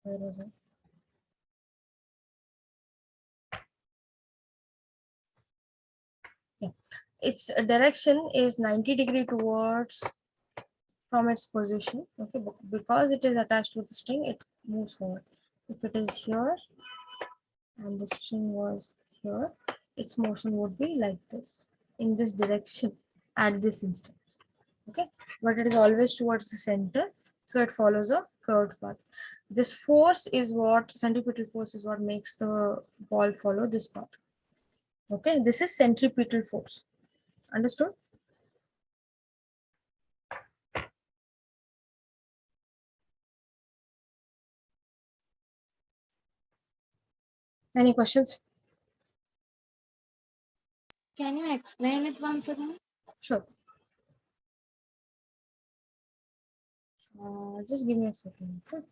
Where was it? Yeah. Its direction is 90 degrees towards from its position. Okay, because it is attached to the string, it moves forward. If it is here and the string was here, its motion would be like this, in this direction at this instant. Okay, but it is always towards the center, so it follows a curved path. This force is what, centripetal force is what makes the ball follow this path. Okay, this is centripetal force. Understood? Any questions? Can you explain it once again? Sure. Just give me a second. Okay.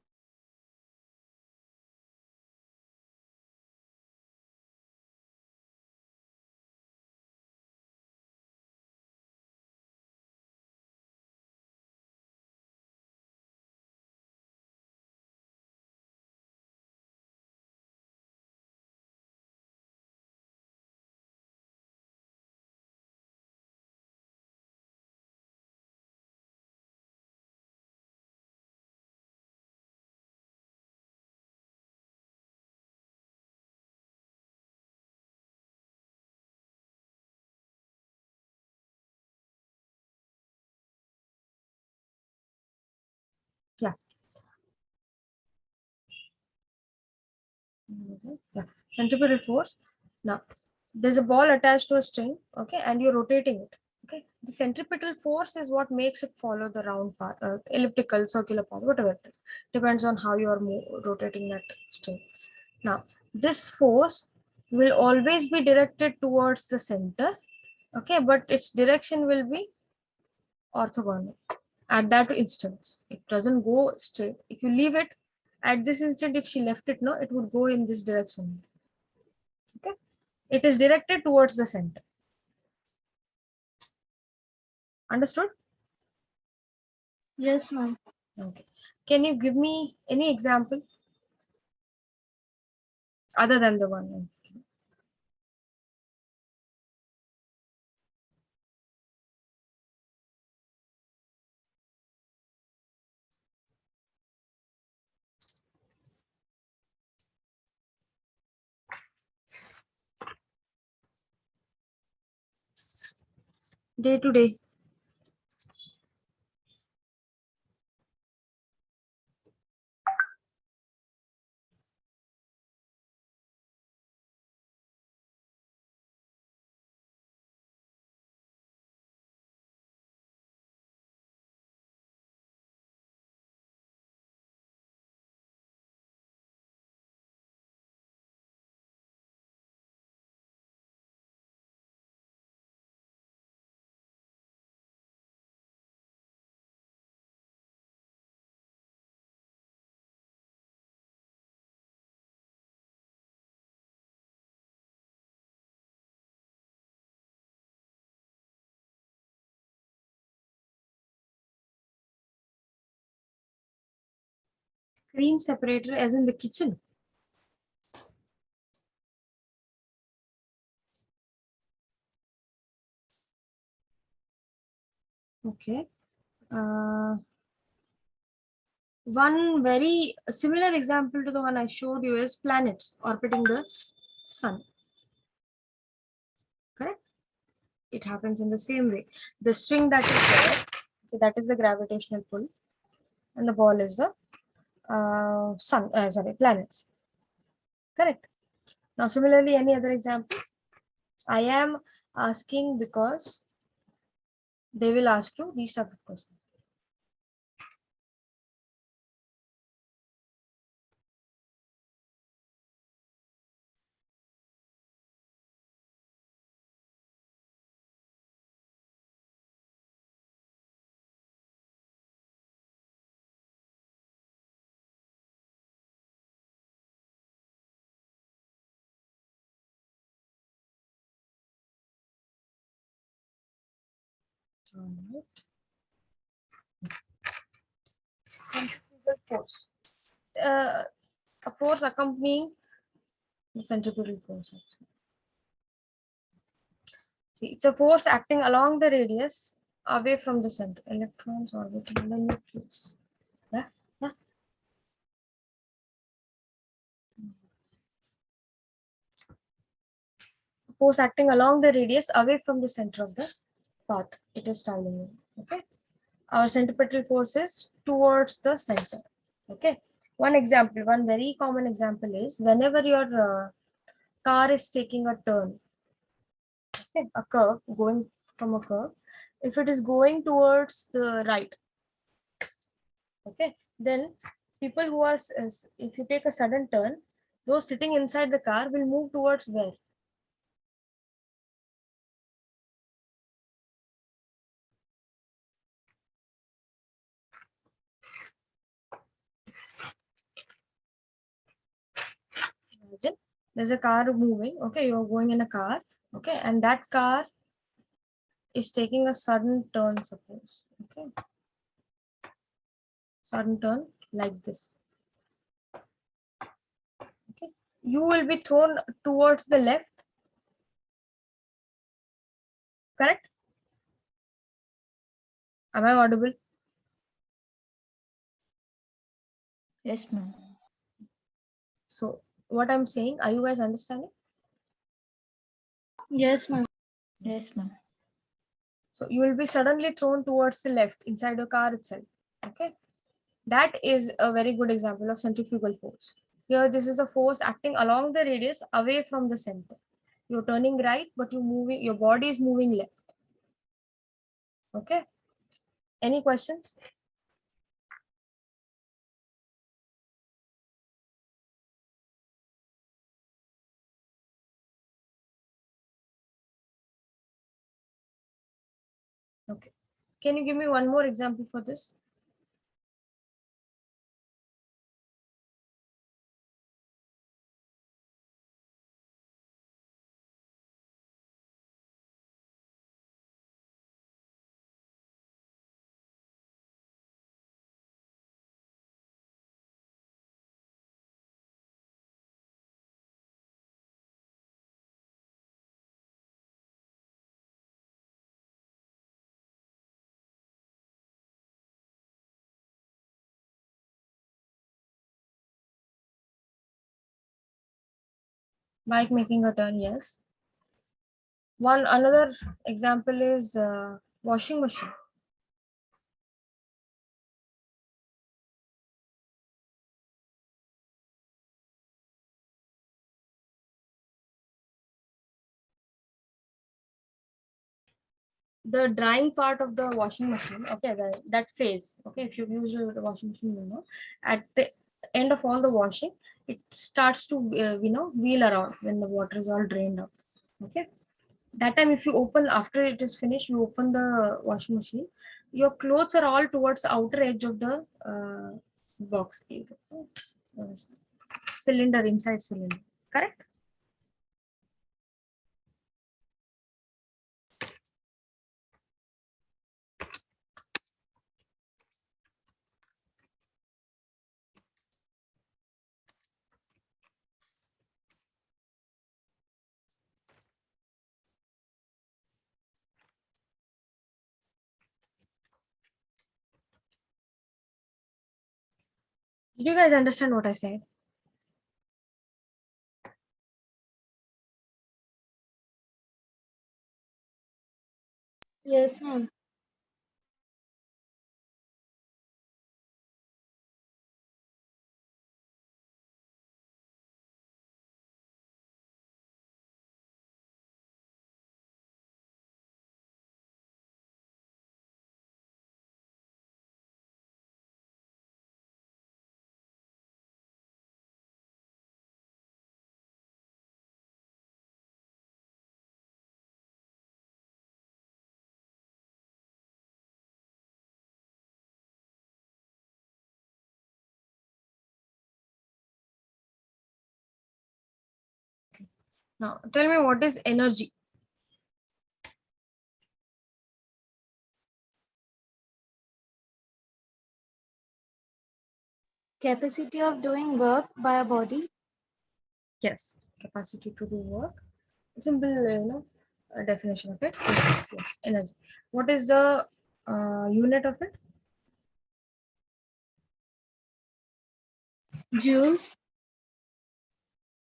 Yeah. Yeah. Centripetal force. Now, there's a ball attached to a string, okay, and you're rotating it. Okay. The centripetal force is what makes it follow the round path, elliptical, circular path, whatever it is. Depends on how you are rotating that string. Now, this force will always be directed towards the center, okay, but its direction will be orthogonal at that instant. It doesn't go straight. If you leave it at this instant, if she left it, no, it would go in this direction. Okay, it is directed towards the center. Understood? Yes, ma'am. Okay. Can you give me any example other than the one? Day to day. Cream separator as in the kitchen. Okay. One very similar example to the one I showed you is planets orbiting the sun. Correct? It happens in the same way. The string that is there, so that is the gravitational pull, and the ball is the planets. Correct. Now, similarly, any other example? I am asking because they will ask you these type of questions. Alright. Centripetal force. A force accompanying the centripetal force. See, it's a force acting along the radius away from the center. Electrons orbiting the nucleus. Yeah, yeah. Force acting along the radius away from the center of the path it is traveling in. Okay. Our centripetal force is towards the center. Okay. One example, one very common example is whenever your car is taking a turn, okay, a curve, going from a curve, if it is going towards the right, okay, then people who are, if you take a sudden turn, those sitting inside the car will move towards where? Imagine there's a car moving, okay, you're going in a car, okay, and that car is taking a sudden turn, suppose, okay, sudden turn like this, okay, you will be thrown towards the left, correct? Am I audible? Yes, ma'am. So what I'm saying, are you guys understanding? Yes, ma'am. Yes, ma'am. So you will be suddenly thrown towards the left inside the car itself, okay. That is a very good example of centrifugal force. Here, this is a force acting along the radius away from the center. You're turning right, but you're moving, your body is moving left. Okay. Any questions? Okay. Can you give me one more example for this? Bike making a turn, yes. One another example is washing machine. The drying part of the washing machine, okay, that phase, okay, if you've used the washing machine, you know, at the end of all the washing, it starts to, wheel around when the water is all drained out. Okay. That time, if you open, after it is finished, you open the washing machine, your clothes are all towards the outer edge of the box, cylinder, inside cylinder, correct? Did you guys understand what I said? Yes, ma'am. Now tell me, what is energy? Capacity of doing work by a body. Yes, capacity to do work. Simple, definition of it. Yes, energy. What is the unit of it? Joules.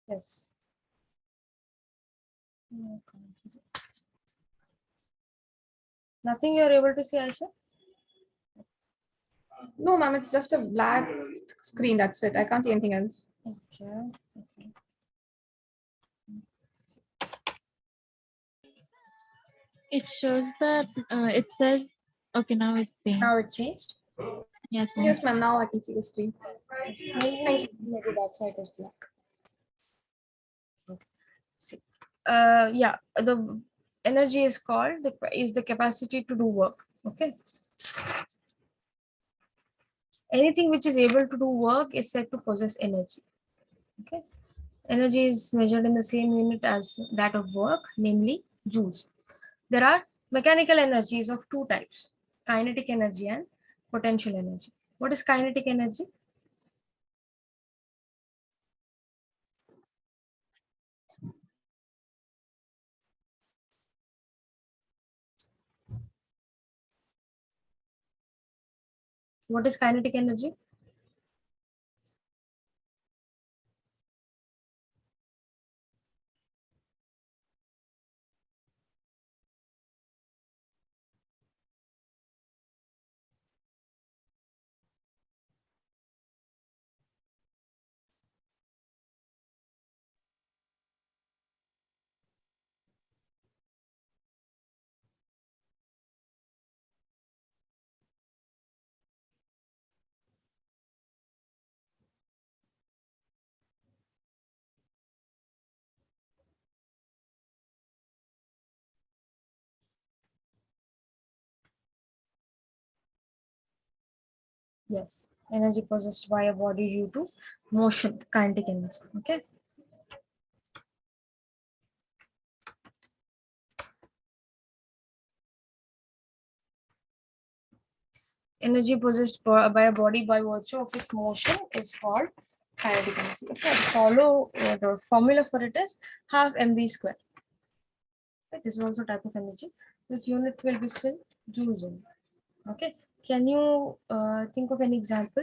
Yes. Nothing you are able to see, Aisha? No, ma'am, it's just a black screen. That's it. I can't see anything else. Okay. Okay. It shows that it says, okay, now it's saying. Now it changed. Yes, ma'am. Yes, ma'am. Now I can see the screen. Thank you. Maybe that's why it is black. Okay. See. Yeah. The energy is called the capacity to do work. Okay. Anything which is able to do work is said to possess energy. Okay. Energy is measured in the same unit as that of work, namely joules. There are mechanical energies of two types, kinetic energy and potential energy. What is kinetic energy? What is kinetic energy? Yes, energy possessed by a body due to motion, kinetic energy. Okay. Energy possessed by a body by virtue of its motion is called kinetic energy. Okay, follow the formula for it is half mv square. Okay, this is also type of energy. This unit will be still joules only. Okay, can you think of any example?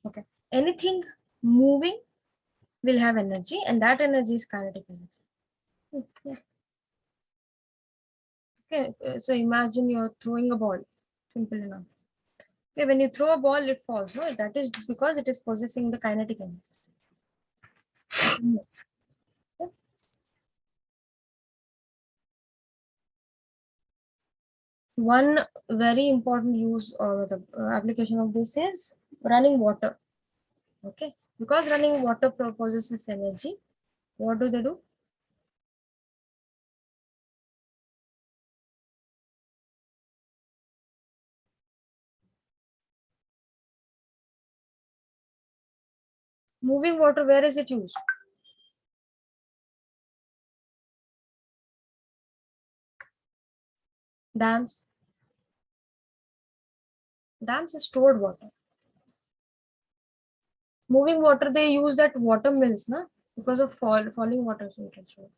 Okay, anything moving will have energy, and that energy is kinetic energy. Okay. Okay, so imagine you're throwing a ball. Simple enough. Okay, when you throw a ball, it falls. No, that is because it is possessing the kinetic energy. Okay. One very important use or the application of this is running water. Okay, because running water possesses energy. What do they do? Moving water, where is it used? Dams. Dams is stored water. Moving water, they use that water mills, na? Because of falling water. So it is stored.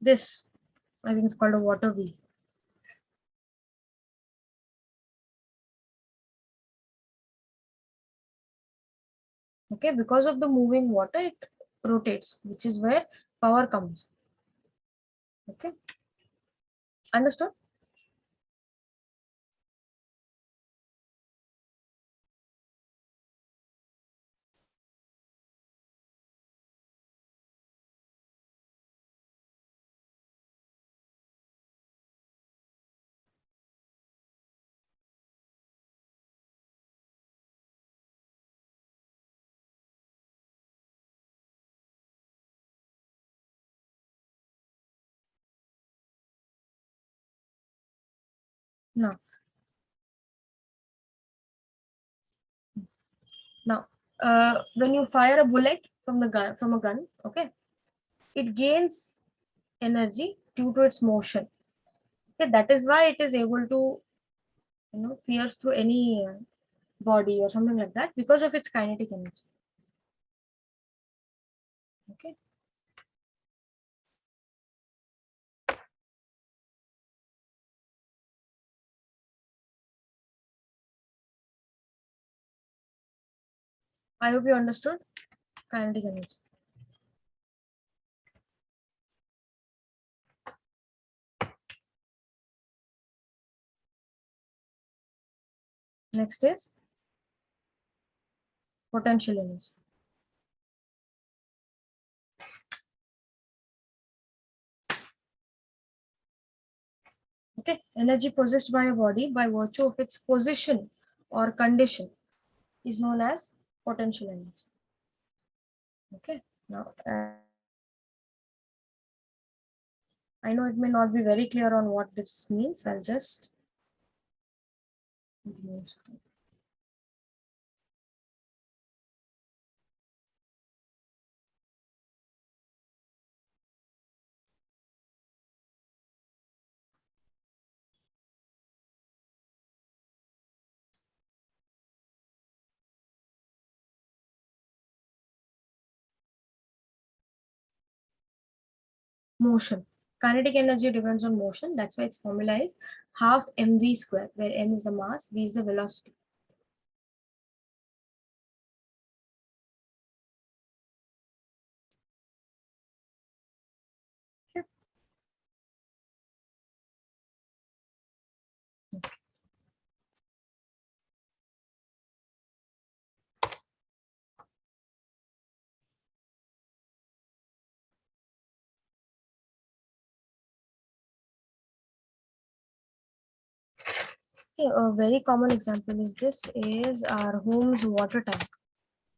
This, I think it's called a water wheel. Okay, because of the moving water, it rotates, which is where power comes. Okay, understood? Now, now, when you fire a bullet from a gun, okay, it gains energy due to its motion. Okay, that is why it is able to, pierce through any body or something like that because of its kinetic energy. Okay. I hope you understood kinetic energy. Next is potential energy. Okay, energy possessed by a body by virtue of its position or condition is known as potential energy. Okay, now I know it may not be very clear on what this means. I'll just motion. Kinetic energy depends on motion. That's why its formula is half mv square, where m is the mass, v is the velocity. Okay, a very common example is this is our home's water tank.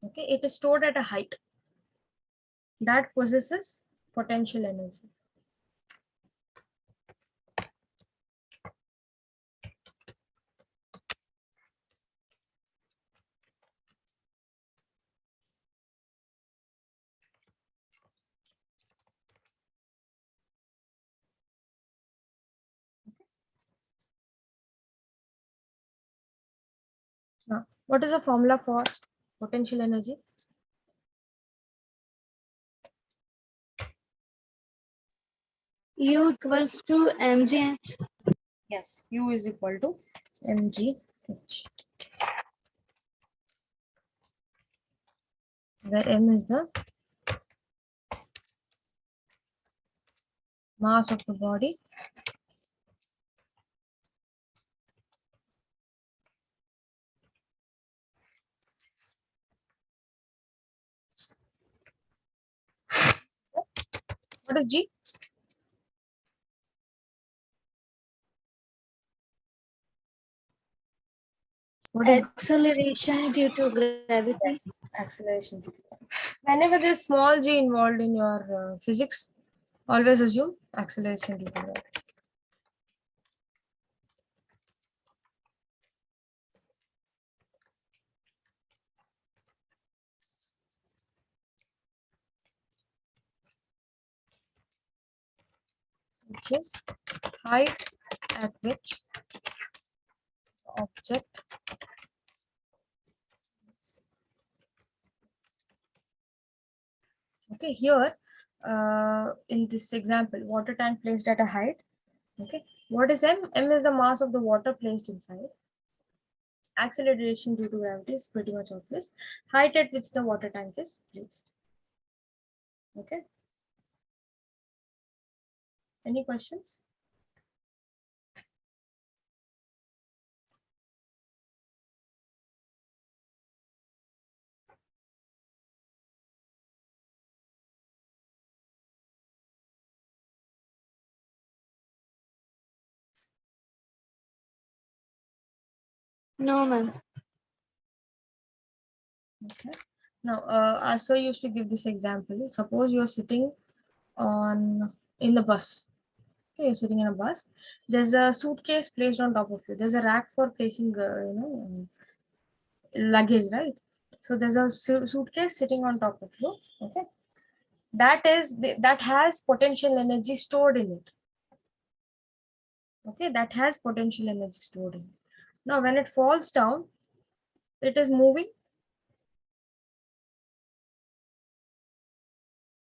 Okay, it is stored at a height that possesses potential energy. Now, what is the formula for potential energy? U equals to mgh. Yes, U is equal to mgh, where m is the mass of the body what is G? What is Acceleration due to gravity. yes, acceleration? Whenever there's small g involved in your physics, always assume acceleration due to gravity. Which is height at which object okay, here in this example, water tank placed at a height. Okay, what is m? M is the mass of the water placed inside. Acceleration due to gravity is pretty much obvious. Height at which the water tank is placed. Okay. Any questions? No, ma'am. Okay. Now, I so used to give this example. Suppose you're sitting in the bus. Okay, you're sitting in a bus. There's a suitcase placed on top of you. There's a rack for placing, luggage, right? So there's a suitcase sitting on top of you. Okay, that has potential energy stored in it. Okay, that has potential energy stored in it. Now, when it falls down, it is moving.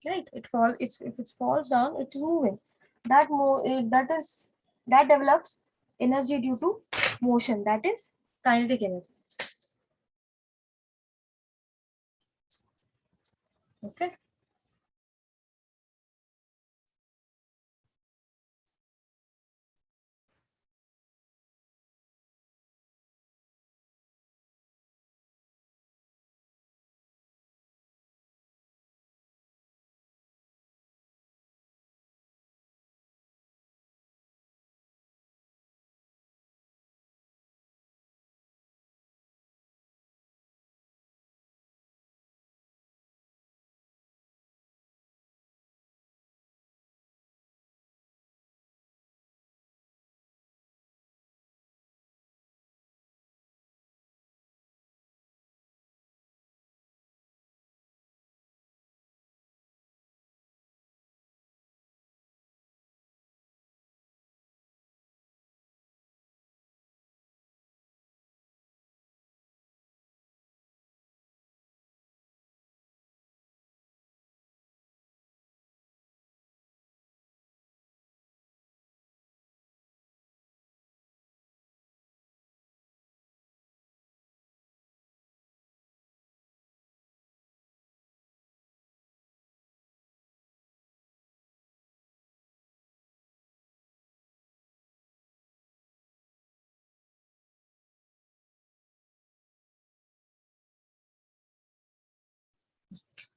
Right, if it falls down, it's moving. That develops energy due to motion, that is kinetic energy. Okay,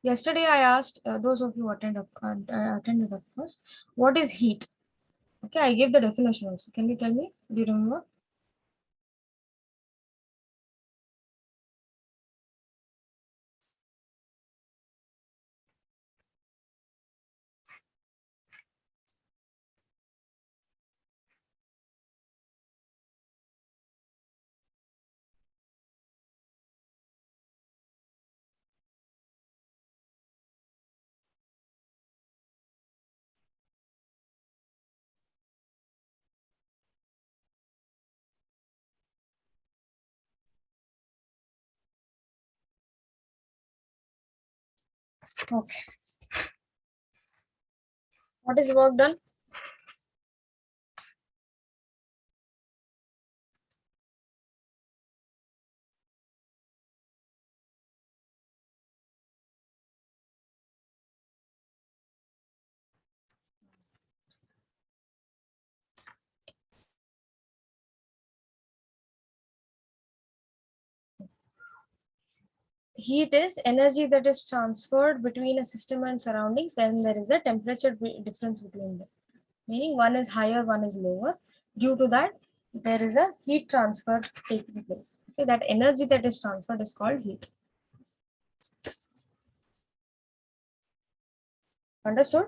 yesterday I asked those of you who attended, of course, what is heat? Okay, I gave the definition also. Can you tell me? Do you remember? Okay, what is work done? Heat is energy that is transferred between a system and surroundings when there is a temperature difference between them, meaning one is higher, one is lower. Due to that, there is a heat transfer taking place. Okay, that energy that is transferred is called heat. Understood?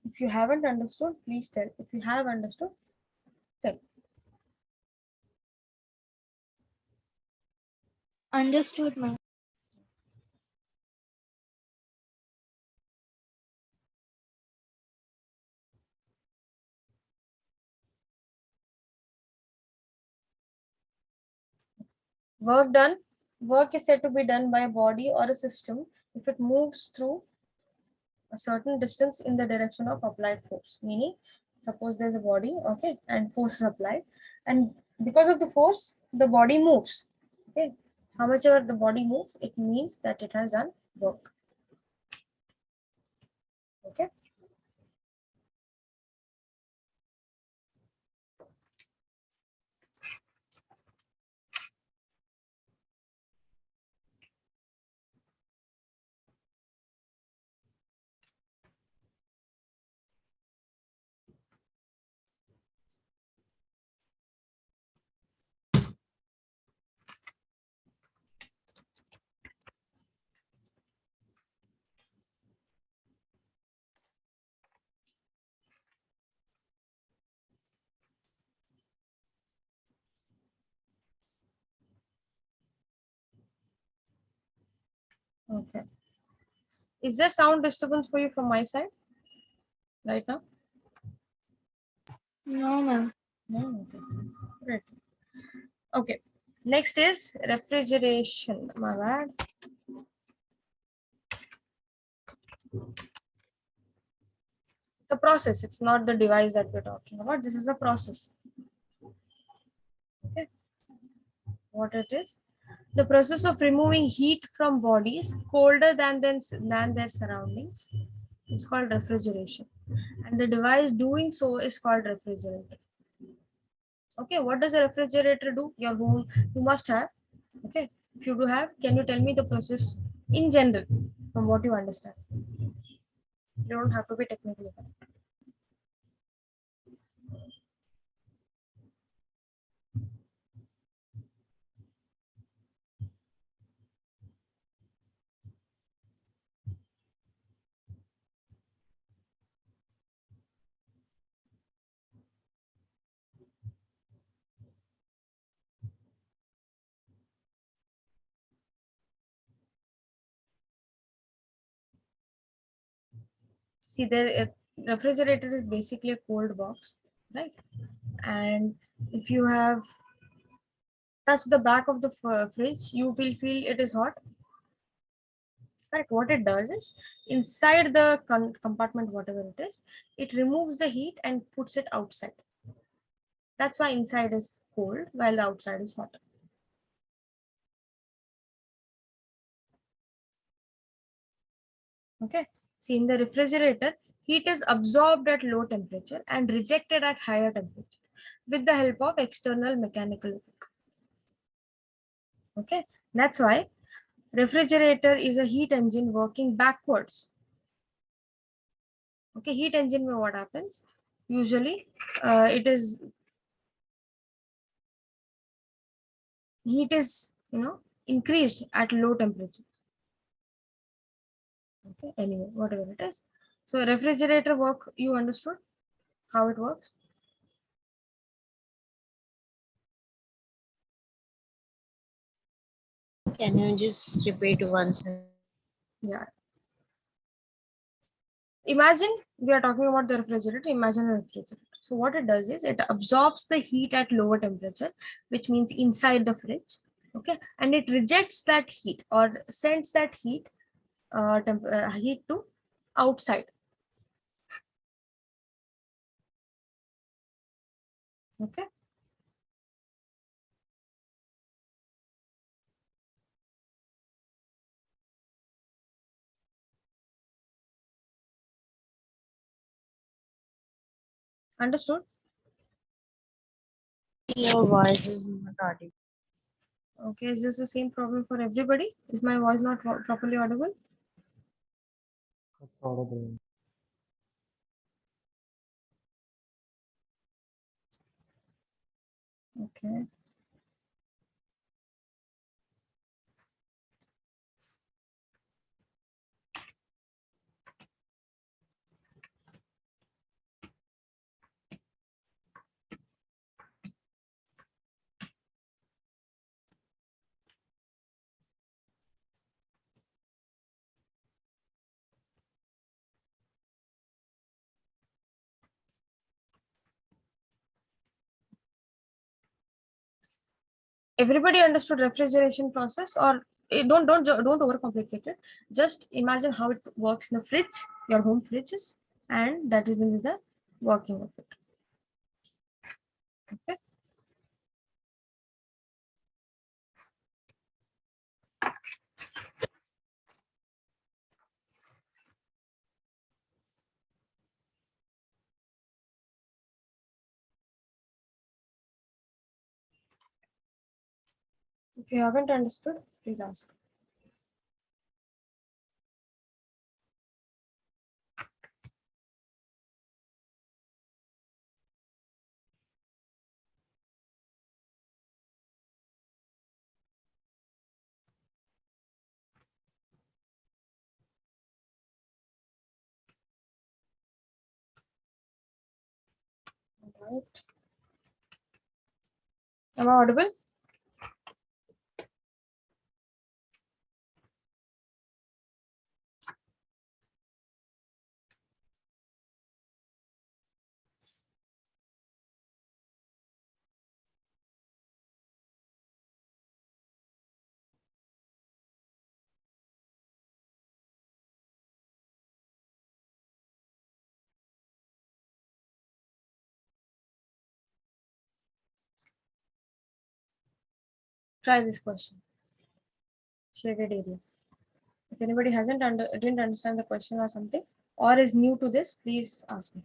If you haven't understood, please tell. If you have understood, tell. Understood, ma'am. Work is said to be done by a body or a system if it moves through a certain distance in the direction of applied force. Meaning, suppose there's a body, okay, and force is applied, and because of the force, the body moves. Okay, how much ever the body moves, it means that it has done work. Okay. Okay. Is there sound disturbance for you from my side right now? No, ma'am. No. Okay. Great. Okay. Next is refrigeration. My bad. It's a process. It's not the device that we're talking about. This is a process. Okay. What it is? The process of removing heat from bodies colder than their surroundings is called refrigeration. And the device doing so is called refrigerator. Okay, what does a refrigerator do? Your home, you must have. Okay, if you do have, can you tell me the process in general from what you understand? You don't have to be technically correct. See, a refrigerator is basically a cold box, right? And if you have touched the back of the fridge, you will feel it is hot. Correct. What it does is inside the compartment, whatever it is, it removes the heat and puts it outside. That's why inside is cold while the outside is hot. Okay. See, in the refrigerator, heat is absorbed at low temperature and rejected at higher temperature with the help of external mechanical effect. Okay. That's why refrigerator is a heat engine working backwards. Okay. Heat engine, what happens? Usually, it is heat is increased at low temperature. Okay, anyway, whatever it is. So refrigerator work, you understood how it works? Can you just repeat once? Yeah. Imagine we are talking about the refrigerator. Imagine a refrigerator. So what it does is it absorbs the heat at lower temperature, which means inside the fridge. Okay, and it rejects that heat or sends that heat to outside. Okay. Understood? Your voice is not audible. Okay, is this the same problem for everybody? Is my voice not properly audible? It's audible. Okay. everybody understood refrigeration process, or don't overcomplicate it. Just imagine how it works in the fridge, your home fridges, and that is will be the working of it. Okay. If you haven't understood, please ask. All right. Am I audible? Try this question. Shaded area. If anybody didn't understand the question or something, or is new to this, please ask me.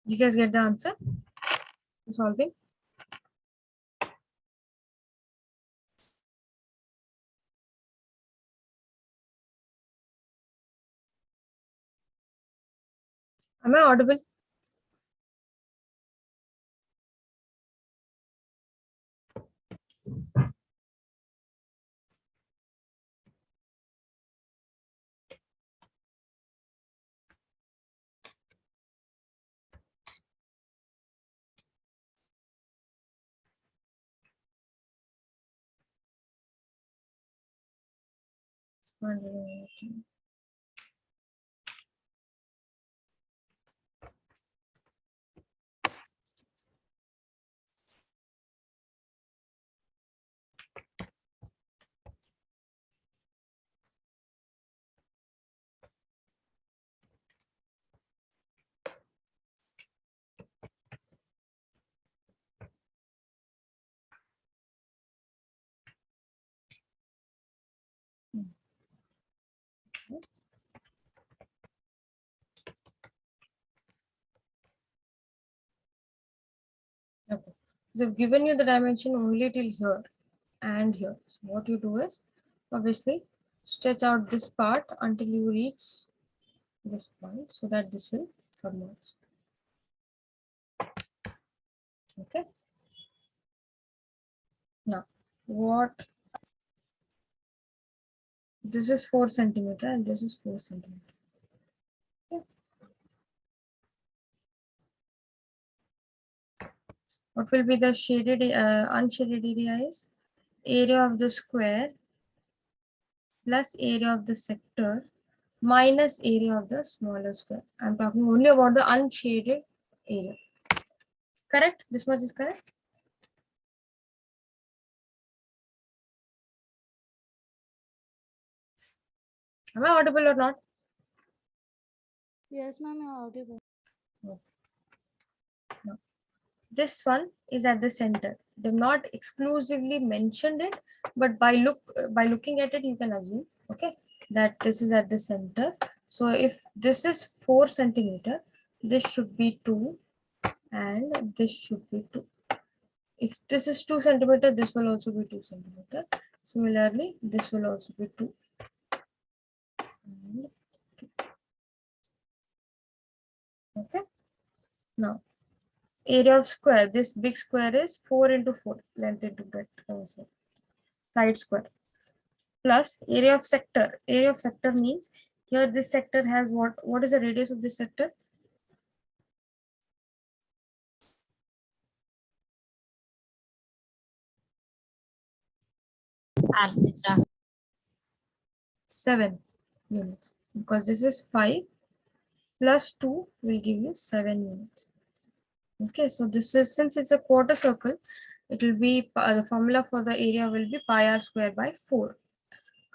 You guys get the answer? Solving. Am I audible? Okay. They've given you the dimension only till here and here. So what you do is obviously stretch out this part until you reach this point so that this will submerge. Okay. Now, what this is 4 centimeter and this is 4 centimeter. Okay. What will be the shaded, unshaded area is area of the square plus area of the sector minus area of the smaller square. I'm talking only about the unshaded area. Correct? This much is correct? Am I audible or not? Yes, ma'am, you're audible. No. This one is at the center. They've not exclusively mentioned it, but by looking at it, you can assume, okay, that this is at the center. So if this is 4 centimeter, this should be 2, and this should be 2. If this is 2 centimeter, this will also be 2 centimeter. Similarly, this will also be 2. And 2. Okay. Now, area of square, this big square is 4 into 4, length into breadth, side square, plus area of sector. Area of sector means here this sector has what is the radius of this sector? And theta. 7 units, because this is 5 plus 2 will give you 7 units. Okay, so this is, since it's a quarter circle, it will be the formula for the area will be pi r square by 4,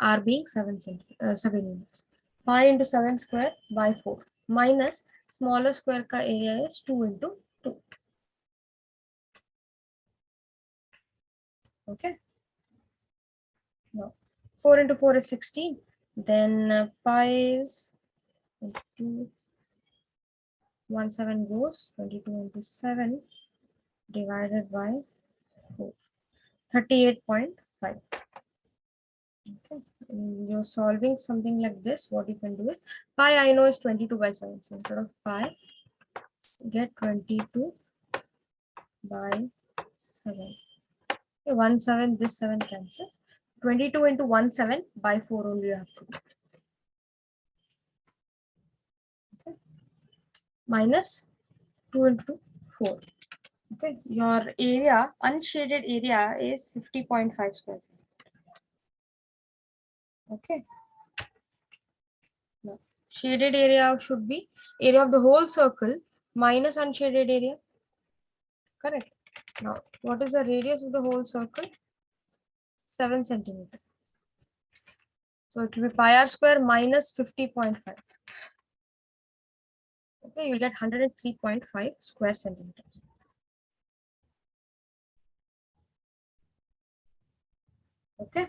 r being 7 units. Pi into 7 square by 4 minus smaller square ka area is 2 into 2. Okay. Now 4 into 4 is 16. Then pi is 22. 1 7 goes 22 into 7 divided by 4. 38.5. Okay. You're solving something like this. What you can do is pi I know is 22 by 7. So instead of pi, get 22 by 7. Okay, 1 7, this 7 cancels. 22 into 1 7 by 4 only you have to do. Okay. Minus 2 into 4. Okay, your area, unshaded area is 50.5 square centimeter. Okay. Now, shaded area should be area of the whole circle minus unshaded area. Correct. Now, what is the radius of the whole circle? 7 centimeter. So it will be pi r square minus 50.5. Okay, you'll get 103.5 square centimeters. Okay.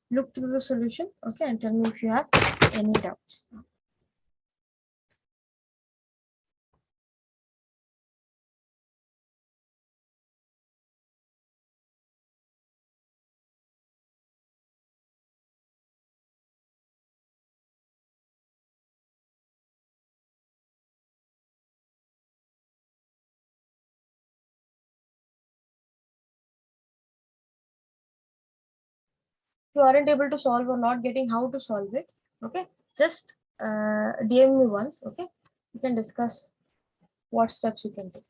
Look through the solution. Okay, and tell me if you have any doubts. you aren't able to solve or not getting how to solve it, okay, just DM me once, okay, we can discuss what steps you can take.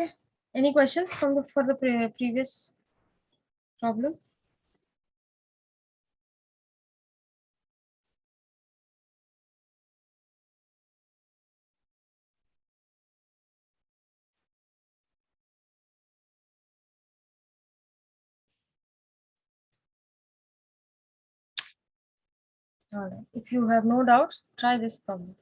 Okay, any questions from the for the previous problem? All right, if you have no doubts, try this problem.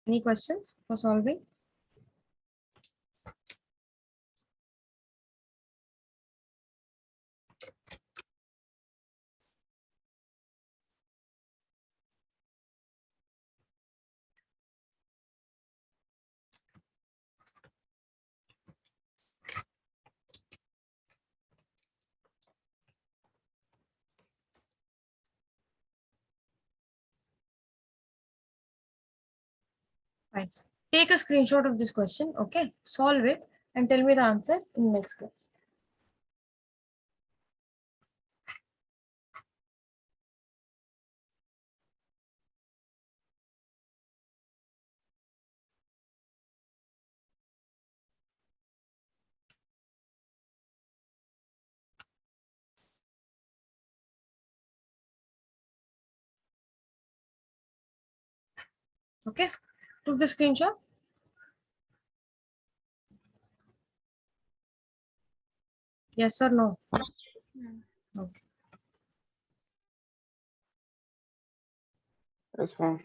Any questions for solving? Fine. Take a screenshot of this question, okay? Solve it and tell me the answer in the next class. Okay, took the screenshot. Yes or no? Okay. Yes, ma'am.